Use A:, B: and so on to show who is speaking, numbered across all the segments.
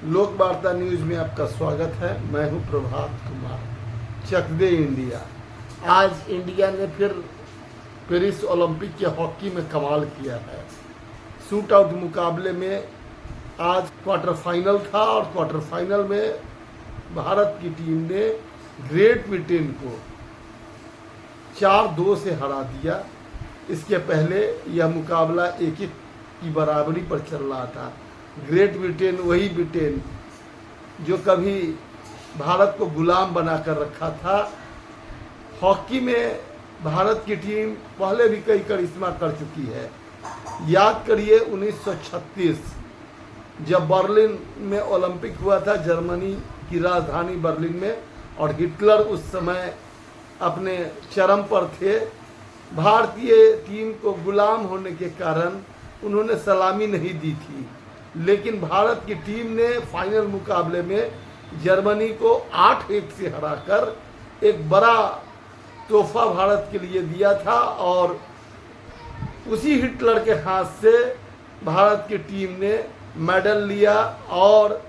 A: लोक वार्ता न्यूज में आपका स्वागत है। मैं हूं प्रभात कुमार। चक दे इंडिया। आज इंडिया ने फिर पेरिस ओलंपिक के हॉकी में कमाल किया है। शूट आउट मुकाबले में आज क्वार्टर फाइनल था और क्वार्टर फाइनल में भारत की टीम ने ग्रेट ब्रिटेन को 4-2 से हरा दिया। इसके पहले यह मुकाबला 1-1 की बराबरी पर चल रहा था। ग्रेट ब्रिटेन वही ब्रिटेन जो कभी भारत को गुलाम बनाकर रखा था। हॉकी में भारत की टीम पहले भी कई करिश्मा कर चुकी है। याद करिए 1936 जब बर्लिन में ओलंपिक हुआ था, जर्मनी की राजधानी बर्लिन में, और हिटलर उस समय अपने चरम पर थे। भारतीय टीम को गुलाम होने के कारण उन्होंने सलामी नहीं दी थी, लेकिन भारत की टीम ने फाइनल मुकाबले में जर्मनी को 8-1 से हराकर एक बड़ा तोहफा भारत के लिए दिया था। और उसी हिटलर के हाथ से भारत की टीम ने मेडल लिया। और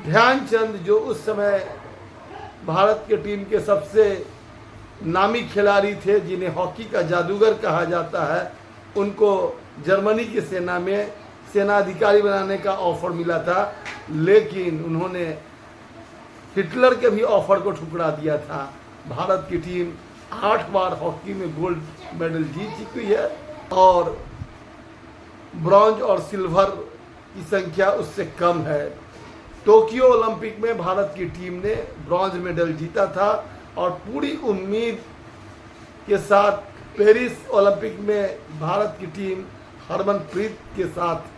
A: ध्यानचंद जो उस समय भारत की टीम के सबसे नामी खिलाड़ी थे, जिन्हें हॉकी का जादूगर कहा जाता है, उनको जर्मनी की सेना में सेनाधिकारी बनाने का ऑफर मिला था, लेकिन उन्होंने हिटलर के भी ऑफर को ठुकरा दिया था। भारत की टीम 8 बार हॉकी में गोल्ड मेडल जीत चुकी है और ब्रॉन्ज और सिल्वर की संख्या उससे कम है। टोक्यो ओलंपिक में भारत की टीम ने ब्रॉन्ज मेडल जीता था और पूरी उम्मीद के साथ पेरिस ओलंपिक में भारत की टीम हरमनप्रीत के साथ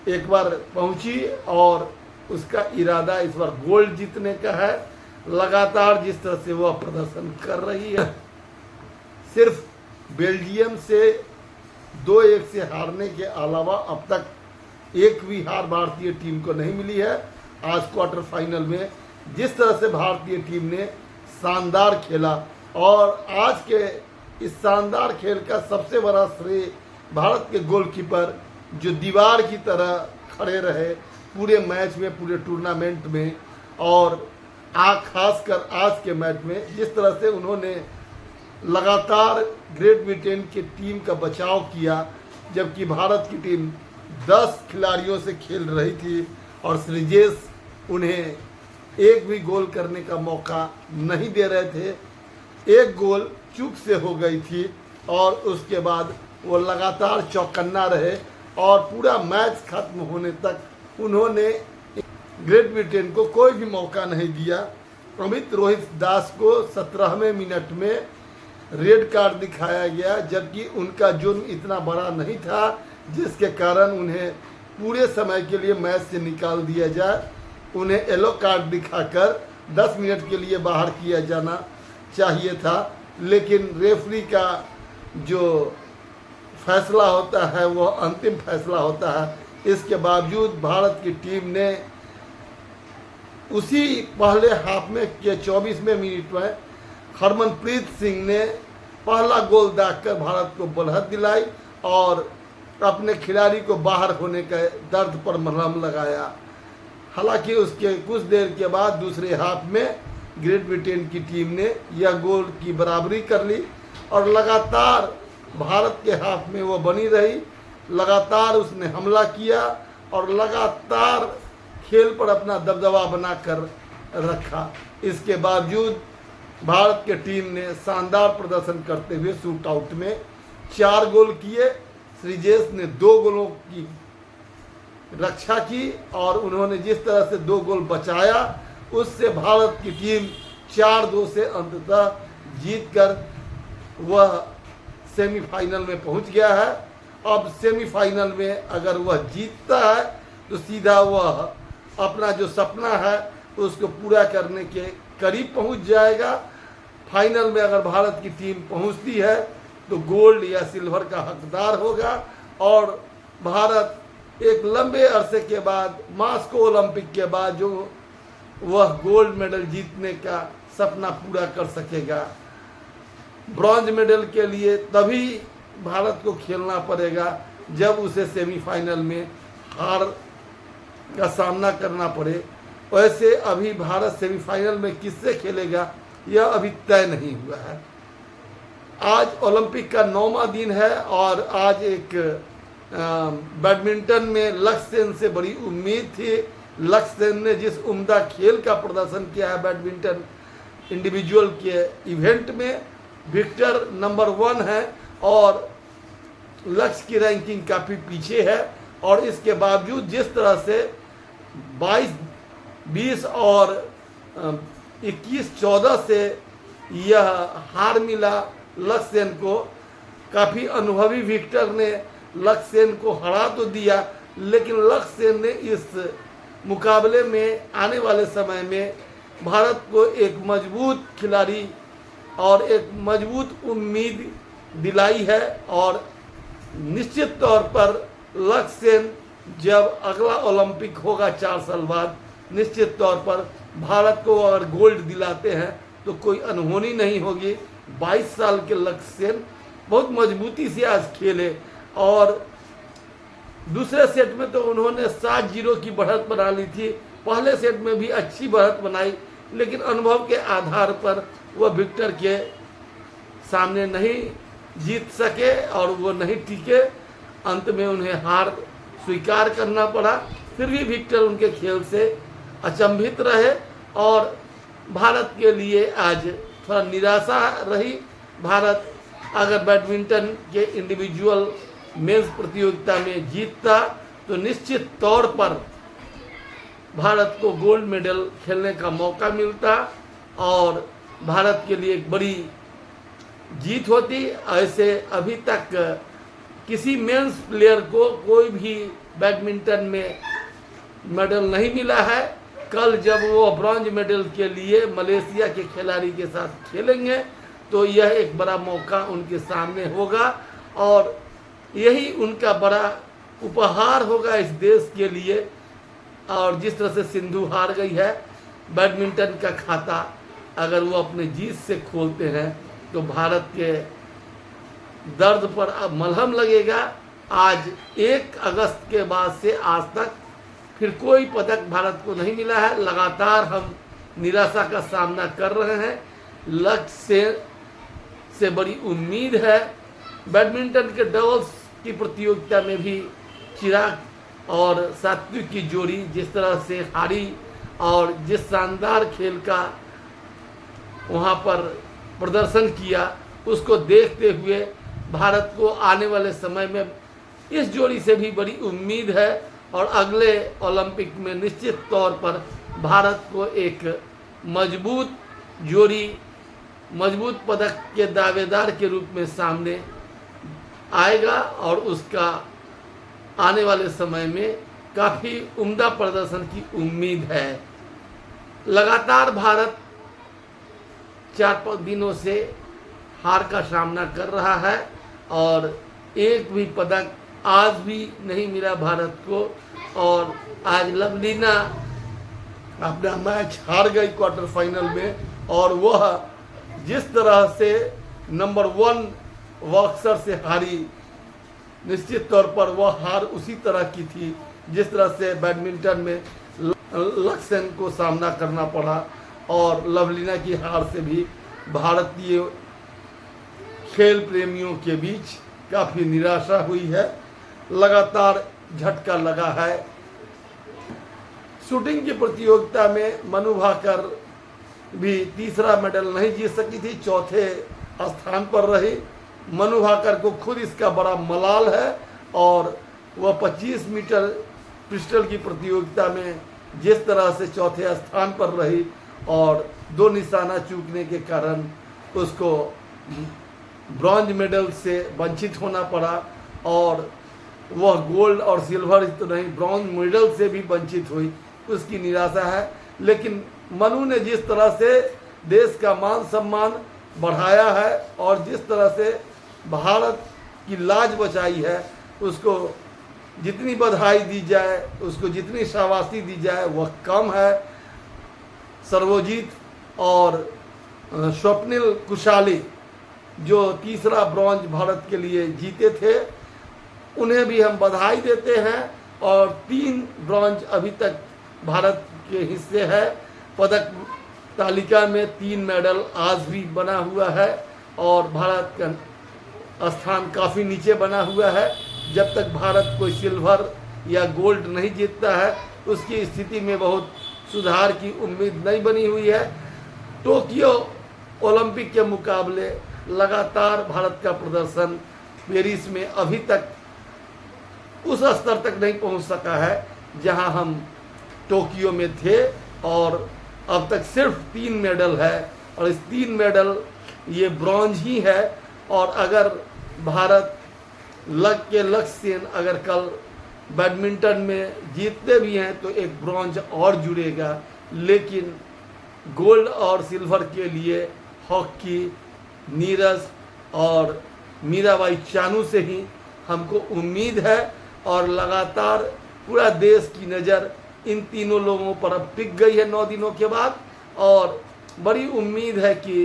A: एक बार पहुंची और उसका इरादा इस बार गोल्ड जीतने का है। लगातार जिस तरह से वह प्रदर्शन कर रही है, सिर्फ बेल्जियम से 2-1 से हारने के अलावा अब तक एक भी हार भारतीय टीम को नहीं मिली है। आज क्वार्टर फाइनल में जिस तरह से भारतीय टीम ने शानदार खेला, और आज के इस शानदार खेल का सबसे बड़ा श्रेय भारत के गोलकीपर जो दीवार की तरह खड़े रहे पूरे मैच में, पूरे टूर्नामेंट में, और खासकर आज के मैच में जिस तरह से उन्होंने लगातार ग्रेट ब्रिटेन की टीम का बचाव किया, जबकि भारत की टीम 10 खिलाड़ियों से खेल रही थी और श्रीजेश उन्हें एक भी गोल करने का मौका नहीं दे रहे थे। एक गोल चूक से हो गई थी और उसके बाद वो लगातार चौकन्ना रहे और पूरा मैच खत्म होने तक उन्होंने ग्रेट ब्रिटेन को कोई भी मौका नहीं दिया। अमित रोहित दास को 17वें मिनट में रेड कार्ड दिखाया गया, जबकि उनका जुर्म इतना बड़ा नहीं था जिसके कारण उन्हें पूरे समय के लिए मैच से निकाल दिया जाए। उन्हें येलो कार्ड दिखाकर 10 मिनट के लिए बाहर किया जाना चाहिए था, लेकिन रेफरी का जो फैसला होता है वह अंतिम फैसला होता है। इसके बावजूद भारत की टीम ने उसी पहले हाफ में के 24वें मिनट में हरमनप्रीत सिंह ने पहला गोल दागकर भारत को बढ़त दिलाई और अपने खिलाड़ी को बाहर होने के दर्द पर मरहम लगाया। हालांकि उसके कुछ देर के बाद दूसरे हाफ में ग्रेट ब्रिटेन की टीम ने यह गोल की बराबरी कर ली और लगातार भारत के हाथ में वो बनी रही। लगातार उसने हमला किया और लगातार खेल पर अपना दबदबा बनाकर रखा। इसके बावजूद भारत के टीम ने शानदार प्रदर्शन करते हुए शूट आउट में 4 गोल किए। श्रीजेश ने 2 गोलों की रक्षा की और उन्होंने जिस तरह से 2 गोल बचाया, उससे भारत की टीम 4-2 से अंततः जीतकर वह सेमीफाइनल में पहुंच गया है। अब सेमीफाइनल में अगर वह जीतता है तो सीधा वह अपना जो सपना है उसको पूरा करने के करीब पहुंच जाएगा। फाइनल में अगर भारत की टीम पहुंचती है तो गोल्ड या सिल्वर का हकदार होगा और भारत एक लंबे अरसे के बाद, मास्को ओलंपिक के बाद, जो वह गोल्ड मेडल जीतने का सपना पूरा कर सकेगा। ब्रॉन्ज मेडल के लिए तभी भारत को खेलना पड़ेगा जब उसे सेमीफाइनल में हार का सामना करना पड़े। वैसे अभी भारत सेमीफाइनल में किससे खेलेगा यह अभी तय नहीं हुआ है। आज ओलंपिक का 9वां दिन है और आज एक बैडमिंटन में लक्ष्य सेन से बड़ी उम्मीद थी। लक्ष्य सेन ने जिस उम्दा खेल का प्रदर्शन किया है बैडमिंटन इंडिविजुअल के इवेंट में, विक्टर नंबर 1 है और लक्ष्य की रैंकिंग काफ़ी पीछे है। और इसके बावजूद जिस तरह से 22, 20 और 21, 14 से यह हार मिला लक्ष्य सेन को, काफ़ी अनुभवी विक्टर ने लक्ष्य सेन को हरा तो दिया, लेकिन लक्ष्य सेन ने इस मुकाबले में आने वाले समय में भारत को एक मजबूत खिलाड़ी और एक मजबूत उम्मीद दिलाई है। और निश्चित तौर पर लक्ष्य सेन जब अगला ओलंपिक होगा 4 साल बाद, निश्चित तौर पर भारत को अगर गोल्ड दिलाते हैं तो कोई अनहोनी नहीं होगी। 22 साल के लक्ष्य सेन बहुत मजबूती से आज खेले और दूसरे सेट में तो उन्होंने 7-0 की बढ़त बना ली थी। पहले सेट में भी अच्छी बढ़त बनाई, लेकिन अनुभव के आधार पर वह विक्टर के सामने नहीं जीत सके और वो नहीं टिके। अंत में उन्हें हार स्वीकार करना पड़ा। फिर भी विक्टर उनके खेल से अचंभित रहे और भारत के लिए आज थोड़ा निराशा रही। भारत अगर बैडमिंटन के इंडिविजुअल मेंस प्रतियोगिता में जीतता तो निश्चित तौर पर भारत को गोल्ड मेडल खेलने का मौका मिलता और भारत के लिए एक बड़ी जीत होती। ऐसे अभी तक किसी मेंस प्लेयर को कोई भी बैडमिंटन में मेडल नहीं मिला है। कल जब वो ब्रॉन्ज मेडल के लिए मलेशिया के खिलाड़ी के साथ खेलेंगे तो यह एक बड़ा मौका उनके सामने होगा और यही उनका बड़ा उपहार होगा इस देश के लिए। और जिस तरह से सिंधु हार गई है, बैडमिंटन का खाता अगर वो अपने जीत से खोलते हैं तो भारत के दर्द पर अब मलहम लगेगा। आज 1 अगस्त के बाद से आज तक फिर कोई पदक भारत को नहीं मिला है। लगातार हम निराशा का सामना कर रहे हैं। लक्ष्य से बड़ी उम्मीद है। बैडमिंटन के डबल्स की प्रतियोगिता में भी चिराग और सात्विक की जोड़ी जिस तरह से हारी और जिस शानदार खेल का वहाँ पर प्रदर्शन किया, उसको देखते हुए भारत को आने वाले समय में इस जोड़ी से भी बड़ी उम्मीद है और अगले ओलंपिक में निश्चित तौर पर भारत को एक मजबूत जोड़ी, मजबूत पदक के दावेदार के रूप में सामने आएगा और उसका आने वाले समय में काफ़ी उम्दा प्रदर्शन की उम्मीद है। लगातार भारत 4-5 दिनों से हार का सामना कर रहा है और एक भी पदक आज भी नहीं मिला भारत को। और आज लवलीना अपना मैच हार गई क्वार्टर फाइनल में और वह जिस तरह से नंबर 1 बॉक्सर से हारी, निश्चित तौर पर वह हार उसी तरह की थी जिस तरह से बैडमिंटन में लक्ष्य सेन को सामना करना पड़ा। और लवलीना की हार से भी भारतीय खेल प्रेमियों के बीच काफ़ी निराशा हुई है। लगातार झटका लगा है। शूटिंग की प्रतियोगिता में मनु भाकर भी तीसरा मेडल नहीं जीत सकी थी, चौथे स्थान पर रही। मनु भाकर को खुद इसका बड़ा मलाल है और वह 25 मीटर पिस्टल की प्रतियोगिता में जिस तरह से चौथे स्थान पर रही और 2 निशाना चूकने के कारण उसको ब्रॉन्ज मेडल से वंचित होना पड़ा और वह गोल्ड और सिल्वर तो नहीं ब्रॉन्ज मेडल से भी वंचित हुई, उसकी निराशा है। लेकिन मनु ने जिस तरह से देश का मान सम्मान बढ़ाया है और जिस तरह से भारत की लाज बचाई है, उसको जितनी बधाई दी जाए, उसको जितनी शाबाशी दी जाए वह कम है। सर्वजीत और स्वप्निल कुशाली जो तीसरा ब्रॉन्ज भारत के लिए जीते थे, उन्हें भी हम बधाई देते हैं और 3 ब्रॉन्ज अभी तक भारत के हिस्से है। पदक तालिका में 3 मेडल आज भी बना हुआ है और भारत का स्थान काफ़ी नीचे बना हुआ है। जब तक भारत कोई सिल्वर या गोल्ड नहीं जीतता है उसकी स्थिति में बहुत सुधार की उम्मीद नहीं बनी हुई है। टोक्यो ओलंपिक के मुकाबले लगातार भारत का प्रदर्शन पेरिस में अभी तक उस स्तर तक नहीं पहुंच सका है जहां हम टोक्यो में थे, और अब तक सिर्फ 3 मेडल है और इस 3 मेडल ये ब्रॉन्ज ही है। और अगर भारत लक्ष्य सेन अगर कल बैडमिंटन में जीतते भी हैं तो एक ब्रॉन्ज और जुड़ेगा, लेकिन गोल्ड और सिल्वर के लिए हॉकी नीरज और मीराबाई चानू से ही हमको उम्मीद है। और लगातार पूरा देश की नज़र इन तीनों लोगों पर अब टिक गई है 9 दिनों के बाद, और बड़ी उम्मीद है कि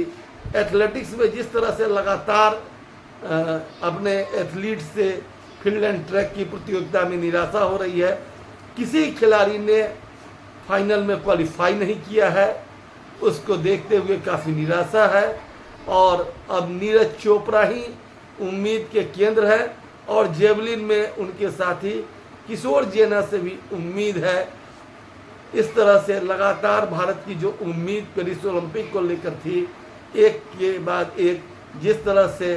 A: एथलेटिक्स में जिस तरह से लगातार अपने एथलीट से फील्ड एंड ट्रैक की प्रतियोगिता में निराशा हो रही है, किसी खिलाड़ी ने फाइनल में क्वालिफाई नहीं किया है, उसको देखते हुए काफ़ी निराशा है। और अब नीरज चोपड़ा ही उम्मीद के केंद्र है और जेवलिन में उनके साथी किशोर जेना से भी उम्मीद है। इस तरह से लगातार भारत की जो उम्मीद पेरिस ओलंपिक को लेकर थी, एक के बाद एक जिस तरह से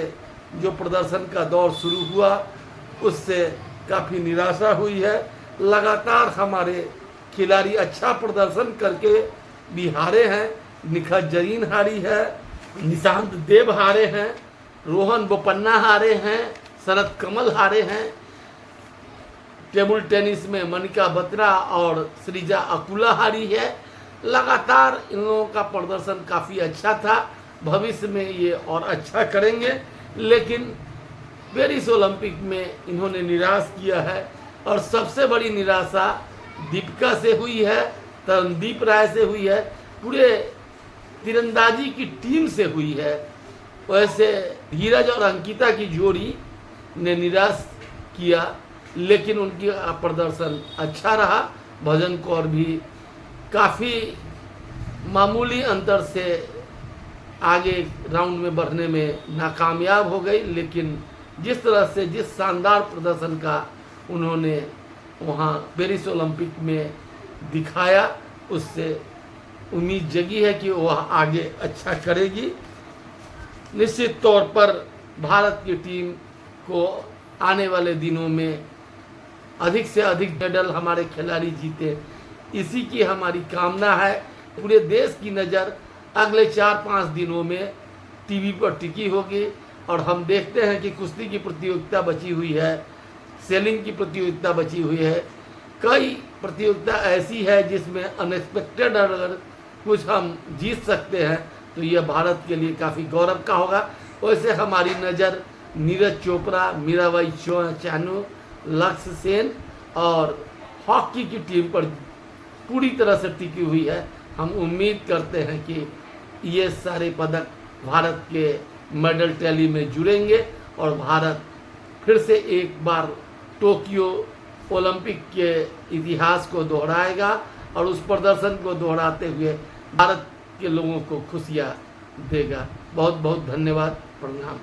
A: जो प्रदर्शन का दौर शुरू हुआ उससे काफ़ी निराशा हुई है। लगातार हमारे खिलाड़ी अच्छा प्रदर्शन करके भी हारे हैं। निखत जरीन हारी है, निशांत देव हारे हैं, रोहन बोपन्ना हारे हैं, शरद कमल हारे हैं। टेबल टेनिस में मनिका बत्रा और श्रीजा अकुला हारी है। लगातार इन लोगों का प्रदर्शन काफ़ी अच्छा था, भविष्य में ये और अच्छा करेंगे, लेकिन पेरिस ओलंपिक में इन्होंने निराश किया है। और सबसे बड़ी निराशा दीपिका से हुई है, तरणदीप राय से हुई है, पूरे तीरंदाजी की टीम से हुई है। वैसे धीरज और अंकिता की जोड़ी ने निराश किया, लेकिन उनकी प्रदर्शन अच्छा रहा। भजन कौर भी काफ़ी मामूली अंतर से आगे राउंड में बढ़ने में नाकामयाब हो गई, लेकिन जिस तरह से जिस शानदार प्रदर्शन का उन्होंने वहाँ पेरिस ओलंपिक में दिखाया, उससे उम्मीद जगी है कि वह आगे अच्छा करेगी। निश्चित तौर पर भारत की टीम को आने वाले दिनों में अधिक से अधिक मेडल हमारे खिलाड़ी जीते, इसी की हमारी कामना है। पूरे देश की नज़र अगले 4-5 दिनों में टीवी पर टिकी होगी और हम देखते हैं कि कुश्ती की प्रतियोगिता बची हुई है, सेलिंग की प्रतियोगिता बची हुई है, कई प्रतियोगिता ऐसी है जिसमें अनएक्सपेक्टेड अगर कुछ हम जीत सकते हैं तो यह भारत के लिए काफ़ी गौरव का होगा। वैसे हमारी नज़र नीरज चोपड़ा, मीराबाई चानू, लक्ष्य सेन और हॉकी की टीम पर पूरी तरह से टिकी हुई है। हम उम्मीद करते हैं कि ये सारे पदक भारत के मेडल टैली में जुड़ेंगे और भारत फिर से एक बार टोक्यो ओलंपिक के इतिहास को दोहराएगा और उस प्रदर्शन को दोहराते हुए भारत के लोगों को खुशियाँ देगा। बहुत बहुत धन्यवाद, प्रणाम।